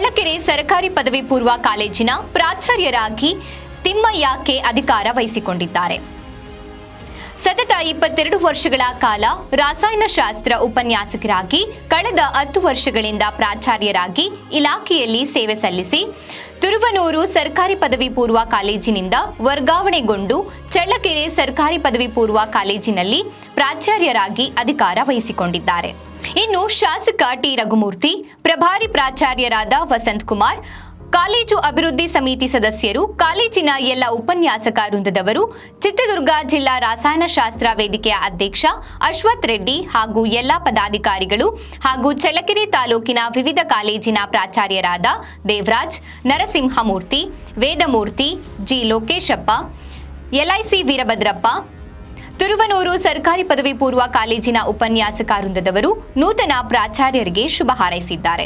ಚಳ್ಳಕೆರೆ ಸರ್ಕಾರಿ ಪದವಿ ಪೂರ್ವ ಕಾಲೇಜಿನ ಪ್ರಾಚಾರ್ಯರಾಗಿ ತಿಮ್ಮಯ್ಯ ಕೆ ಅಧಿಕಾರ ವಹಿಸಿಕೊಂಡಿದ್ದಾರೆ. ಸತತ 22 ವರ್ಷಗಳ ಕಾಲ ರಾಸಾಯನಶಾಸ್ತ್ರ ಉಪನ್ಯಾಸಕರಾಗಿ ಕಳೆದ 10 ವರ್ಷಗಳಿಂದ ಪ್ರಾಚಾರ್ಯರಾಗಿ ಇಲಾಖೆಯಲ್ಲಿ ಸೇವೆ ಸಲ್ಲಿಸಿ ತುರುವನೂರು ಸರ್ಕಾರಿ ಪದವಿ ಪೂರ್ವ ಕಾಲೇಜಿನಿಂದ ವರ್ಗಾವಣೆಗೊಂಡು ಚಳ್ಳಕೆರೆ ಸರ್ಕಾರಿ ಪದವಿ ಪೂರ್ವ ಕಾಲೇಜಿನಲ್ಲಿ ಪ್ರಾಚಾರ್ಯರಾಗಿ ಅಧಿಕಾರ ವಹಿಸಿಕೊಂಡಿದ್ದಾರೆ. ಇನ್ನು ಶಾಸಕ ಟಿ ರಘುಮೂರ್ತಿ, ಪ್ರಭಾರಿ ಪ್ರಾಚಾರ್ಯರಾದ ವಸಂತ್ ಕುಮಾರ್, ಕಾಲೇಜು ಅಭಿವೃದ್ಧಿ ಸಮಿತಿ ಸದಸ್ಯರು, ಕಾಲೇಜಿನ ಎಲ್ಲ ಉಪನ್ಯಾಸಕ ವೃಂದದವರು, ಚಿತ್ರದುರ್ಗ ಜಿಲ್ಲಾ ರಾಸಾಯನಶಾಸ್ತ್ರ ವೇದಿಕೆಯ ಅಧ್ಯಕ್ಷ ಅಶ್ವಥ್ ರೆಡ್ಡಿ ಹಾಗೂ ಎಲ್ಲ ಪದಾಧಿಕಾರಿಗಳು ಹಾಗೂ ಚಳ್ಳಕೆರೆ ತಾಲೂಕಿನ ವಿವಿಧ ಕಾಲೇಜಿನ ಪ್ರಾಚಾರ್ಯರಾದ ದೇವರಾಜ್, ನರಸಿಂಹಮೂರ್ತಿ, ವೇದಮೂರ್ತಿ, ಜಿ ಲೋಕೇಶಪ್ಪ, ಎಲ್ಐಸಿ ವೀರಭದ್ರಪ್ಪ, ತುರುವನೂರು ಸರ್ಕಾರಿ ಪದವಿ ಪೂರ್ವ ಕಾಲೇಜಿನ ಉಪನ್ಯಾಸಕ ವೃಂದದವರು ನೂತನ ಪ್ರಾಚಾರ್ಯರಿಗೆ ಶುಭ ಹಾರೈಸಿದ್ದಾರೆ.